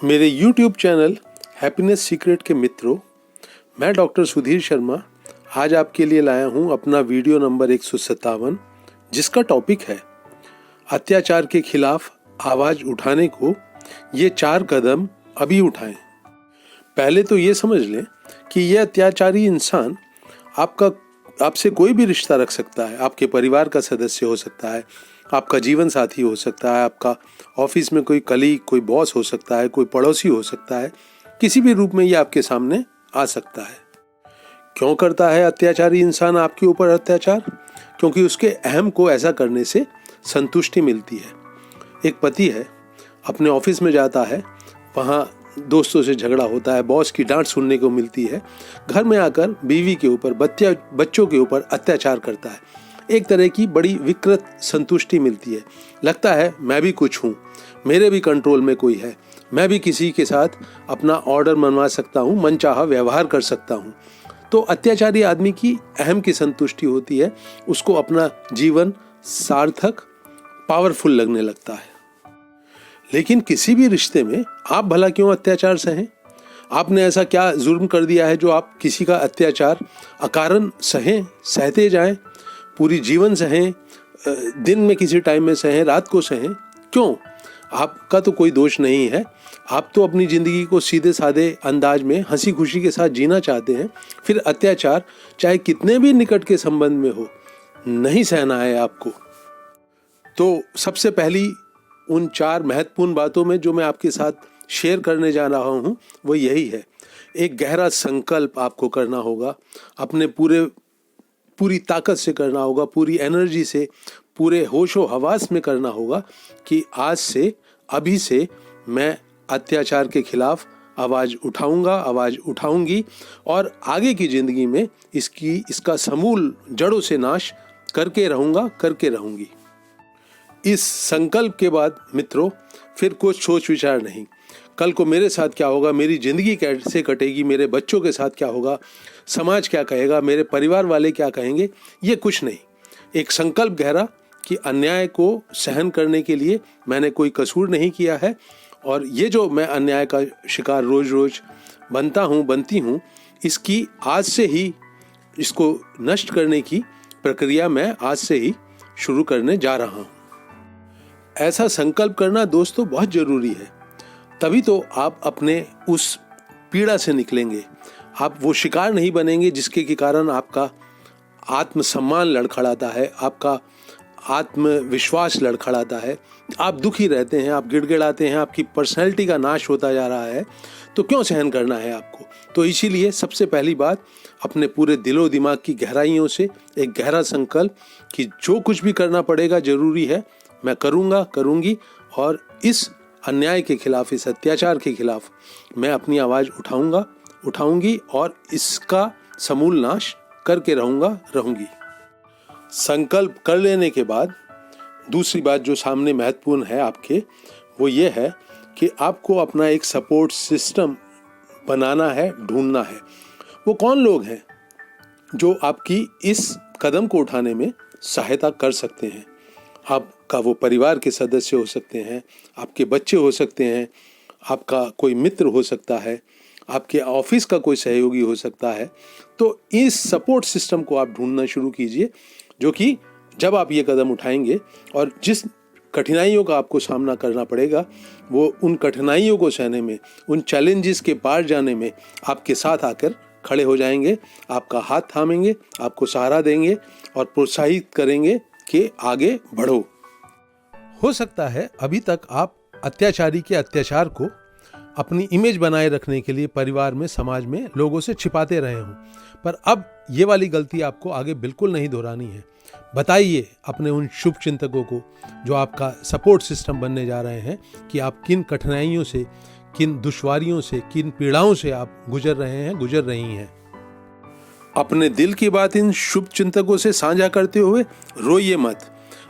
मेरे YouTube channel happiness secret के मित्रों, मैं डॉक्टर सुधीर शर्मा आज आपके लिए लाया हूं अपना वीडियो नंबर 157, जिसका टॉपिक है अत्याचार के खिलाफ आवाज़ उठाने को ये 4 कदम अभी उठाएं। पहले तो ये समझ लें कि यह अत्याचारी इंसान आपसे कोई भी रिश्ता रख सकता है। आपके परिवार का सदस्य हो सकता है, आपका जीवन साथी हो सकता है, आपका ऑफिस में कोई कलीग, कोई बॉस हो सकता है, कोई पड़ोसी हो सकता है। किसी भी रूप में ये आपके सामने आ सकता है। क्यों करता है अत्याचारी इंसान आपके ऊपर अत्याचार? क्योंकि उसके अहम को ऐसा करने से संतुष्टि मिलती है। एक पति है, अपने ऑफिस में जाता है, वहाँ दोस्तों से झगड़ा होता है, बॉस की डांट सुनने को मिलती है, घर में आकर बीवी के ऊपर, बच्चों के ऊपर अत्याचार करता है। एक तरह की बड़ी विकृत संतुष्टि मिलती है। लगता है मैं भी कुछ हूँ, मेरे भी कंट्रोल में कोई है, मैं भी किसी के साथ अपना ऑर्डर मनवा सकता हूँ, मनचाहा व्यवहार कर सकता हूँ। तो अत्याचारी आदमी की अहम की संतुष्टि होती है, उसको अपना जीवन सार्थक, पावरफुल लगने लगता है। लेकिन किसी भी रिश्ते में आप भला क्यों अत्याचार सहें? आपने ऐसा क्या जुर्म कर दिया है जो आप किसी का अत्याचार अकारण सहते जाएं, पूरी जीवन सहें, दिन में किसी टाइम में सहें, रात को सहें? क्यों? आपका तो कोई दोष नहीं है। आप तो अपनी ज़िंदगी को सीधे साधे अंदाज में हंसी खुशी के साथ जीना चाहते हैं। फिर अत्याचार चाहे कितने भी निकट के संबंध में हो, नहीं सहना है आपको। तो सबसे पहली उन 4 महत्वपूर्ण बातों में जो मैं आपके साथ शेयर करने जा रहा हूँ वो यही है। एक गहरा संकल्प आपको करना होगा, अपने पूरी ताकत से करना होगा, पूरी एनर्जी से, पूरे होशो हवास में करना होगा कि आज से, अभी से मैं अत्याचार के खिलाफ आवाज़ उठाऊंगा, आवाज़ उठाऊंगी और आगे की ज़िंदगी में इसका समूल जड़ों से नाश करके रहूंगी। इस संकल्प के बाद मित्रों फिर कुछ सोच विचार नहीं। कल को मेरे साथ क्या होगा, मेरी ज़िंदगी कैसे कटेगी, मेरे बच्चों के साथ क्या होगा, समाज क्या कहेगा, मेरे परिवार वाले क्या कहेंगे, ये कुछ नहीं। एक संकल्प गहरा कि अन्याय को सहन करने के लिए मैंने कोई कसूर नहीं किया है और ये जो मैं अन्याय का शिकार रोज़ बनती हूँ, इसकी आज से ही, इसको नष्ट करने की प्रक्रिया मैं आज से ही शुरू करने जा रहा हूँ। ऐसा संकल्प करना दोस्तों बहुत ज़रूरी है। तभी तो आप अपने उस पीड़ा से निकलेंगे। आप वो शिकार नहीं बनेंगे जिसके के कारण आपका आत्मसम्मान लड़खड़ाता है, आपका आत्मविश्वास लड़खड़ाता है, आप दुखी रहते हैं, आप गिड़गिड़ाते हैं, आपकी पर्सनैलिटी का नाश होता जा रहा है। तो क्यों सहन करना है आपको? तो इसीलिए सबसे पहली बात, अपने पूरे दिलो दिमाग की गहराइयों से एक गहरा संकल्प कि जो कुछ भी करना पड़ेगा ज़रूरी है, मैं करूँगी और इस अन्याय के खिलाफ, इस अत्याचार के खिलाफ मैं अपनी आवाज़ उठाऊंगी और इसका समूल नाश करके रहूंगी। संकल्प कर लेने के बाद दूसरी बात जो सामने महत्वपूर्ण है आपके, वो ये है कि आपको अपना एक सपोर्ट सिस्टम बनाना है, ढूंढना है। वो कौन लोग हैं जो आपकी इस कदम को उठाने में सहायता कर सकते हैं? आपका वो परिवार के सदस्य हो सकते हैं, आपके बच्चे हो सकते हैं, आपका कोई मित्र हो सकता है, आपके ऑफिस का कोई सहयोगी हो सकता है। तो इस सपोर्ट सिस्टम को आप ढूंढना शुरू कीजिए, जो कि जब आप ये कदम उठाएंगे और जिस कठिनाइयों का आपको सामना करना पड़ेगा, वो उन कठिनाइयों को सहने में, उन चैलेंजेस के पार जाने में आपके साथ आकर खड़े हो जाएंगे, आपका हाथ थामेंगे, आपको सहारा देंगे और प्रोत्साहित करेंगे कि आगे बढ़ो। हो सकता है अभी तक आप अत्याचारी के अत्याचार को अपनी इमेज बनाए रखने के लिए परिवार में, समाज में लोगों से छिपाते रहे हों, पर अब ये वाली गलती आपको आगे बिल्कुल नहीं दोहरानी है। बताइए अपने उन शुभ चिंतकों को जो आपका सपोर्ट सिस्टम बनने जा रहे हैं कि आप किन कठिनाइयों से, किन दुश्वारियों से, किन पीड़ाओं से आप गुजर रही हैं। अपने दिल की बात इन शुभ चिंतकों से साझा करते हुए रोइए मत।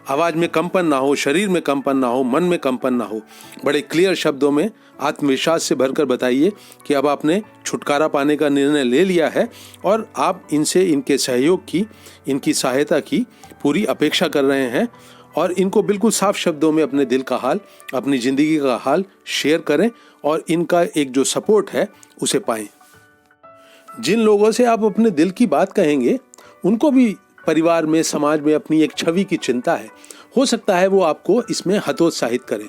आवाज़ में कंपन ना हो, शरीर में कंपन ना हो, मन में कंपन ना हो। बड़े क्लियर शब्दों में आत्मविश्वास से भरकर बताइए कि अब आपने छुटकारा पाने का निर्णय ले लिया है और आप इनसे, इनके सहयोग की, इनकी सहायता की पूरी अपेक्षा कर रहे हैं और इनको बिल्कुल साफ शब्दों में अपने दिल का हाल, अपनी ज़िंदगी का हाल शेयर करें और इनका एक जो सपोर्ट है उसे पाएं। जिन लोगों से आप अपने दिल की बात कहेंगे उनको भी परिवार में, समाज में अपनी एक छवि की चिंता है। हो सकता है वो आपको इसमें हतोत्साहित करें,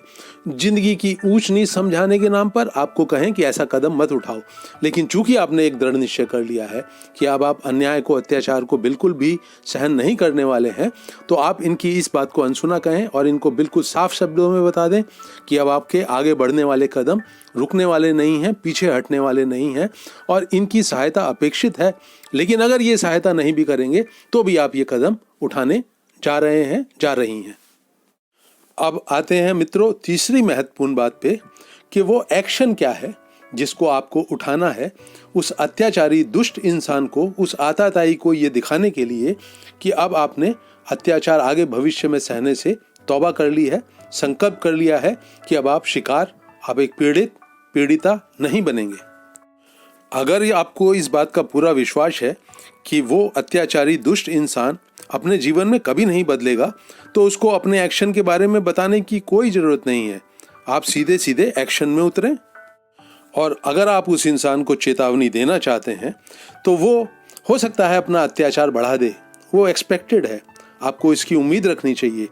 जिंदगी की ऊंच नीच समझाने के नाम पर आपको कहें कि ऐसा कदम मत उठाओ। लेकिन चूंकि आपने एक दृढ़ निश्चय कर लिया है कि अब आप अन्याय को, अत्याचार को बिल्कुल भी सहन नहीं करने वाले हैं, तो आप इनकी इस बात को अनसुना कहें और इनको बिल्कुल साफ शब्दों में बता दें कि अब आपके आगे बढ़ने वाले कदम रुकने वाले नहीं हैं, पीछे हटने वाले नहीं हैं और इनकी सहायता अपेक्षित है। लेकिन अगर ये सहायता नहीं भी करेंगे तो भी आप ये कदम उठाने जा रहे हैं, जा रही हैं। अब आते हैं मित्रों तीसरी महत्वपूर्ण बात पे कि वो एक्शन क्या है जिसको आपको उठाना है उस अत्याचारी दुष्ट इंसान को, उस आताताई को ये दिखाने के लिए कि अब आपने अत्याचार आगे भविष्य में सहने से तौबा कर ली है, संकल्प कर लिया है कि अब आप शिकार, आप एक पीड़िता नहीं बनेंगे। अगर आपको इस बात का पूरा विश्वास है कि वो अत्याचारी दुष्ट इंसान अपने जीवन में कभी नहीं बदलेगा, तो उसको अपने एक्शन के बारे में बताने की कोई ज़रूरत नहीं है। आप सीधे सीधे एक्शन में उतरें। और अगर आप उस इंसान को चेतावनी देना चाहते हैं तो वो हो सकता है अपना अत्याचार बढ़ा दे, वो एक्सपेक्टेड है, आपको इसकी उम्मीद रखनी चाहिए।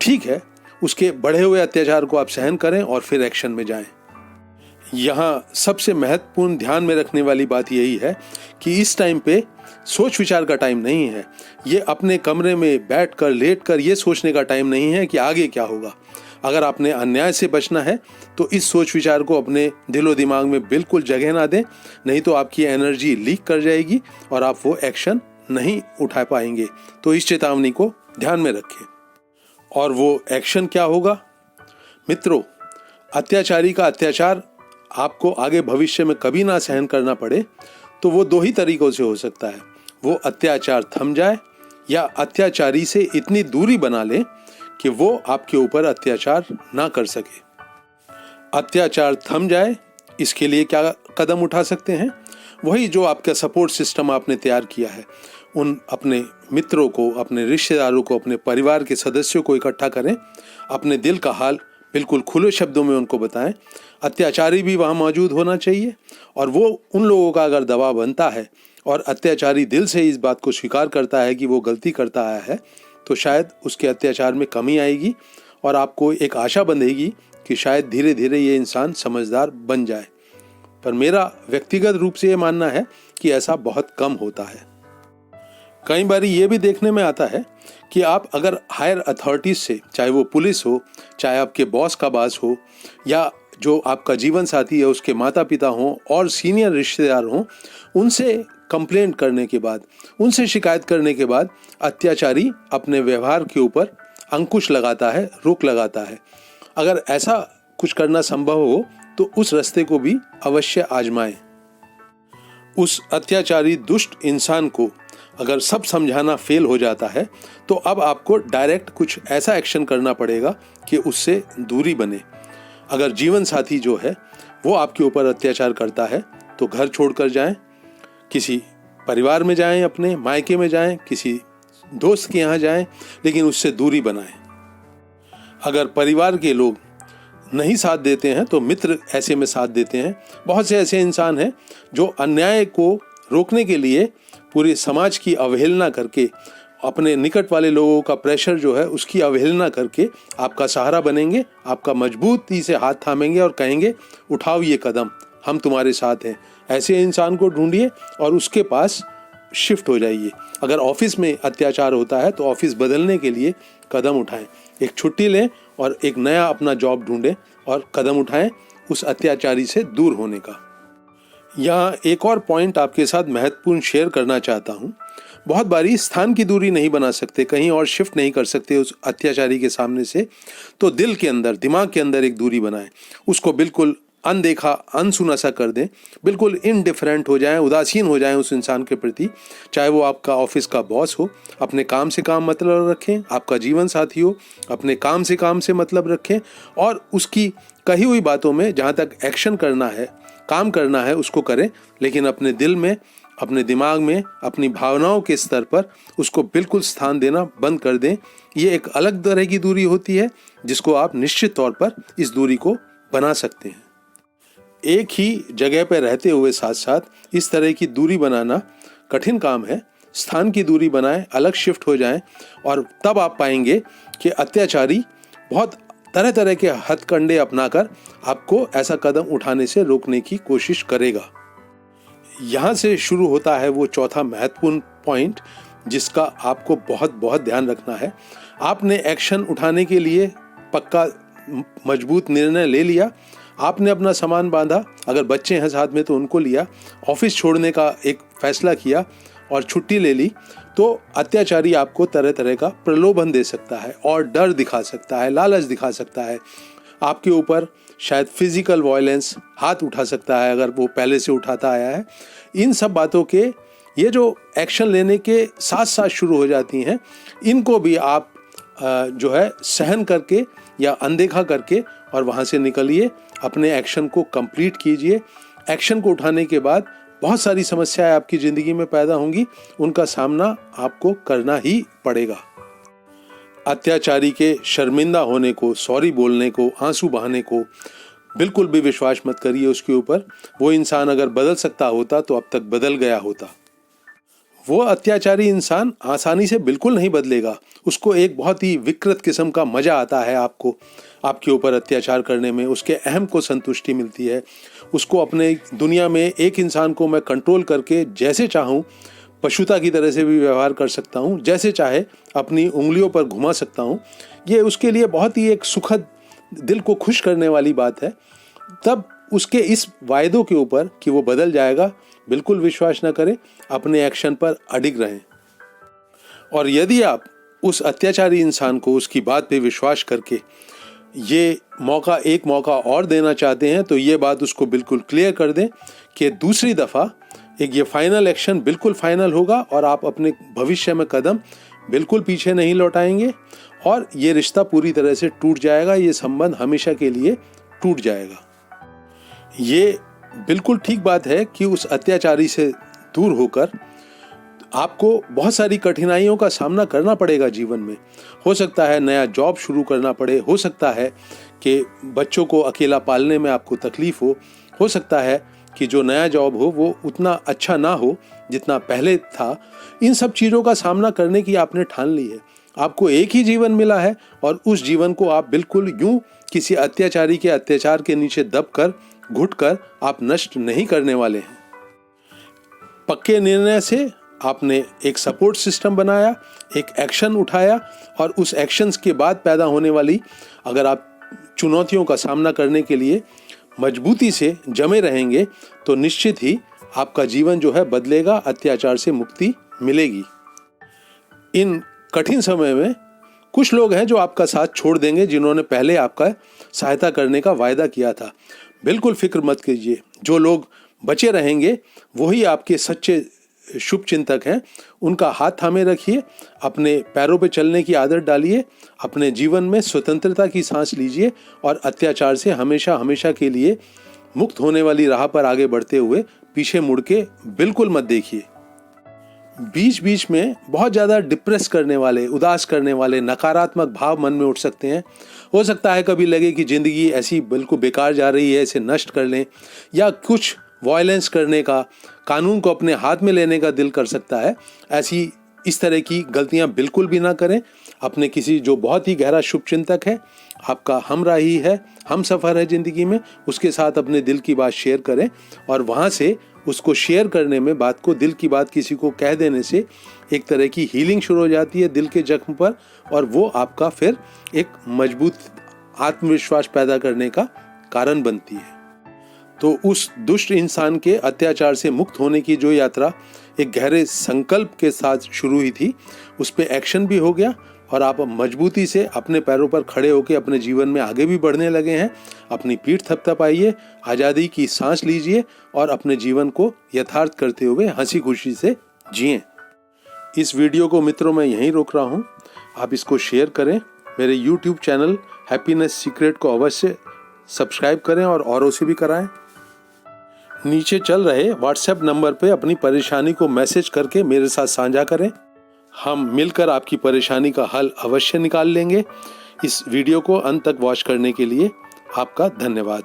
ठीक है, उसके बढ़े हुए अत्याचार को आप सहन करें और फिर एक्शन में जाएं। यहाँ सबसे महत्वपूर्ण ध्यान में रखने वाली बात यही है कि इस टाइम पे सोच विचार का टाइम नहीं है। ये अपने कमरे में बैठकर, लेटकर ये सोचने का टाइम नहीं है कि आगे क्या होगा। अगर आपने अन्याय से बचना है तो इस सोच विचार को अपने दिलो दिमाग में बिल्कुल जगह ना दें, नहीं तो आपकी एनर्जी लीक कर जाएगी और आप वो एक्शन नहीं उठा पाएंगे। तो इस चेतावनी को ध्यान में रखें। और वो एक्शन क्या होगा? मित्रों, अत्याचारी का अत्याचार आपको आगे भविष्य में कभी ना सहन करना पड़े तो वो दो ही तरीकों से हो सकता है। वो अत्याचार थम जाए या अत्याचारी से इतनी दूरी बना ले कि वो आपके ऊपर अत्याचार ना कर सके। अत्याचार थम जाए, इसके लिए क्या कदम उठा सकते हैं? वही जो आपका सपोर्ट सिस्टम आपने तैयार किया है, उन अपने मित्रों को, अपने रिश्तेदारों को, अपने परिवार के सदस्यों को इकट्ठा करें, अपने दिल का हाल बिल्कुल खुले शब्दों में उनको बताएं। अत्याचारी भी वहाँ मौजूद होना चाहिए और वो उन लोगों का अगर दबाव बनता है और अत्याचारी दिल से इस बात को स्वीकार करता है कि वो गलती करता आया है, तो शायद उसके अत्याचार में कमी आएगी और आपको एक आशा बंधेगी कि शायद धीरे धीरे ये इंसान समझदार बन जाए। पर मेरा व्यक्तिगत रूप से ये मानना है कि ऐसा बहुत कम होता है। कई बार ये भी देखने में आता है कि आप अगर हायर अथॉरिटीज से, चाहे वो पुलिस हो, चाहे आपके बॉस का बॉस हो, या जो आपका जीवन साथी है उसके माता पिता हों और सीनियर रिश्तेदार हों, उनसे कंप्लेंट करने के बाद, उनसे शिकायत करने के बाद अत्याचारी अपने व्यवहार के ऊपर अंकुश लगाता है, रोक लगाता है। अगर ऐसा कुछ करना संभव हो तो उस रास्ते को भी अवश्य आजमाएं। उस अत्याचारी दुष्ट इंसान को अगर सब समझाना फेल हो जाता है तो अब आपको डायरेक्ट कुछ ऐसा एक्शन करना पड़ेगा कि उससे दूरी बने। अगर जीवन साथी जो है वो आपके ऊपर अत्याचार करता है तो घर छोड़कर जाएं, किसी परिवार में जाएं, अपने मायके में जाएं, किसी दोस्त के यहाँ जाएं, लेकिन उससे दूरी बनाएं। अगर परिवार के लोग नहीं साथ देते हैं तो मित्र ऐसे में साथ देते हैं। बहुत से ऐसे इंसान हैं जो अन्याय को रोकने के लिए पूरे समाज की अवहेलना करके, अपने निकट वाले लोगों का प्रेशर जो है उसकी अवहेलना करके आपका सहारा बनेंगे, आपका मजबूती से हाथ थामेंगे और कहेंगे उठाओ ये कदम, हम तुम्हारे साथ हैं। ऐसे इंसान को ढूंढिए और उसके पास शिफ्ट हो जाइए। अगर ऑफिस में अत्याचार होता है तो ऑफिस बदलने के लिए कदम उठाएं, एक छुट्टी लें और एक नया अपना जॉब ढूंढें और कदम उठाएं उस अत्याचारी से दूर होने का। यहाँ एक और पॉइंट आपके साथ महत्वपूर्ण शेयर करना चाहता हूँ। बहुत बारी स्थान की दूरी नहीं बना सकते, कहीं और शिफ्ट नहीं कर सकते उस अत्याचारी के सामने से, तो दिल के अंदर, दिमाग के अंदर एक दूरी बनाएं। उसको बिल्कुल अनदेखा, अनसुना सा कर दें, बिल्कुल इनडिफरेंट हो जाएं, उदासीन हो जाएं उस इंसान के प्रति। चाहे वो आपका ऑफिस का बॉस हो, अपने काम से काम मतलब रखें, आपका जीवन साथी हो, अपने काम से मतलब रखें और उसकी कही हुई बातों में जहाँ तक एक्शन करना है, काम करना है उसको करें, लेकिन अपने दिल में, अपने दिमाग में अपनी भावनाओं के स्तर पर उसको बिल्कुल स्थान देना बंद कर दें। ये एक अलग तरह की दूरी होती है जिसको आप निश्चित तौर पर इस दूरी को बना सकते हैं। एक ही जगह पर रहते हुए साथ साथ इस तरह की दूरी बनाना कठिन काम है। स्थान की दूरी बनाएं, अलग शिफ्ट हो जाएं और तब आप पाएंगे कि अत्याचारी बहुत तरह तरह के हथकंडे अपनाकर आपको ऐसा कदम उठाने से रोकने की कोशिश करेगा। यहाँ से शुरू होता है वो चौथा महत्वपूर्ण पॉइंट जिसका आपको बहुत बहुत ध्यान रखना है। आपने एक्शन उठाने के लिए पक्का मजबूत निर्णय ले लिया, आपने अपना सामान बांधा, अगर बच्चे हैं साथ में तो उनको लिया, ऑफिस छोड़ने का एक फैसला किया और छुट्टी ले ली, तो अत्याचारी आपको तरह तरह का प्रलोभन दे सकता है और डर दिखा सकता है, लालच दिखा सकता है, आपके ऊपर शायद फिजिकल वायलेंस हाथ उठा सकता है अगर वो पहले से उठाता आया है। इन सब बातों के ये जो एक्शन लेने के साथ साथ शुरू हो जाती हैं, इनको भी आप जो है सहन करके या अनदेखा करके और वहाँ से निकलिए, अपने एक्शन को कंप्लीट कीजिए। एक्शन को उठाने के बाद बहुत सारी समस्याएं आपकी ज़िंदगी में पैदा होंगी, उनका सामना आपको करना ही पड़ेगा। अत्याचारी के शर्मिंदा होने को, सॉरी बोलने को, आंसू बहाने को बिल्कुल भी विश्वास मत करिए उसके ऊपर। वो इंसान अगर बदल सकता होता तो अब तक बदल गया होता। वो अत्याचारी इंसान आसानी से बिल्कुल नहीं बदलेगा। उसको एक बहुत ही विकृत किस्म का मजा आता है आपको आपके ऊपर अत्याचार करने में, उसके अहम को संतुष्टि मिलती है। उसको अपने दुनिया में एक इंसान को मैं कंट्रोल करके जैसे चाहूँ पशुता की तरह से भी व्यवहार कर सकता हूँ, जैसे चाहे अपनी उंगलियों पर घुमा सकता हूँ। ये उसके लिए बहुत ही एक सुखद, दिल को खुश करने वाली बात है। तब उसके इस वायदों के ऊपर कि वो बदल जाएगा बिल्कुल विश्वास न करें, अपने एक्शन पर अडिग रहें। और यदि आप उस अत्याचारी इंसान को उसकी बात पे विश्वास करके ये एक मौका और देना चाहते हैं तो ये बात उसको बिल्कुल क्लियर कर दें कि दूसरी दफ़ा ये फाइनल एक्शन बिल्कुल फाइनल होगा और आप अपने भविष्य में कदम बिल्कुल पीछे नहीं लौटाएंगे और ये रिश्ता पूरी तरह से टूट जाएगा, ये संबंध हमेशा के लिए टूट जाएगा। ये बिल्कुल ठीक बात है कि उस अत्याचारी से दूर होकर आपको बहुत सारी कठिनाइयों का सामना करना पड़ेगा जीवन में। हो सकता है नया जॉब शुरू करना पड़े, हो सकता है कि बच्चों को अकेला पालने में आपको तकलीफ हो सकता है कि जो नया जॉब हो वो उतना अच्छा ना हो जितना पहले था। इन सब चीज़ों का सामना करने की आपने ठान ली है। आपको एक ही जीवन मिला है और उस जीवन को आप बिल्कुल यूं किसी अत्याचारी के अत्याचार के नीचे दबकर घुटकर आप नष्ट नहीं करने वाले हैं। पक्के निर्णय से आपने एक सपोर्ट सिस्टम बनाया, एक एक्शन उठाया और उस एक्शंस के बाद पैदा होने वाली अगर आप चुनौतियों का सामना करने के लिए मजबूती से जमे रहेंगे तो निश्चित ही आपका जीवन जो है बदलेगा, अत्याचार से मुक्ति मिलेगी। इन कठिन समय में कुछ लोग हैं जो आपका साथ छोड़ देंगे, जिन्होंने पहले आपका सहायता करने का वायदा किया था। बिल्कुल फिक्र मत कीजिए, जो लोग बचे रहेंगे वही आपके सच्चे शुभ चिंतक हैं। उनका हाथ थामे रखिए, अपने पैरों पे चलने की आदत डालिए, अपने जीवन में स्वतंत्रता की सांस लीजिए और अत्याचार से हमेशा हमेशा के लिए मुक्त होने वाली राह पर आगे बढ़ते हुए पीछे मुड़ के बिल्कुल मत देखिए। बीच बीच में बहुत ज़्यादा डिप्रेस करने वाले, उदास करने वाले नकारात्मक भाव मन में उठ सकते हैं। हो सकता है कभी लगे कि ज़िंदगी ऐसी बिल्कुल बेकार जा रही है, इसे नष्ट कर लें, या कुछ वायलेंस करने का, कानून को अपने हाथ में लेने का दिल कर सकता है। इस तरह की गलतियां बिल्कुल भी ना करें। अपने किसी जो बहुत ही गहरा शुभचिंतक है, आपका हमराही है, हम सफ़र है ज़िंदगी में, उसके साथ अपने दिल की बात शेयर करें और वहाँ से उसको शेयर करने में, बात को, दिल की बात किसी को कह देने से एक तरह की हीलिंग शुरू हो जाती है दिल के जख्म पर और वो आपका फिर एक मजबूत आत्मविश्वास पैदा करने का कारण बनती है। तो उस दुष्ट इंसान के अत्याचार से मुक्त होने की जो यात्रा एक गहरे संकल्प के साथ शुरू हुई थी, उस पे एक्शन भी हो गया और आप मजबूती से अपने पैरों पर खड़े होकर अपने जीवन में आगे भी बढ़ने लगे हैं। अपनी पीठ थपथपाइए, आज़ादी की सांस लीजिए और अपने जीवन को यथार्थ करते हुए हंसी खुशी से जिएं। इस वीडियो को मित्रों मैं यहीं रोक रहा हूँ। आप इसको शेयर करें, मेरे YouTube चैनल हैप्पीनेस सीक्रेट को अवश्य सब्सक्राइब करें और औरों से भी कराएं। नीचे चल रहे व्हाट्सएप नंबर पे अपनी परेशानी को मैसेज करके मेरे साथ साझा करें। हम मिलकर आपकी परेशानी का हल अवश्य निकाल लेंगे। इस वीडियो को अंत तक वॉच करने के लिए आपका धन्यवाद।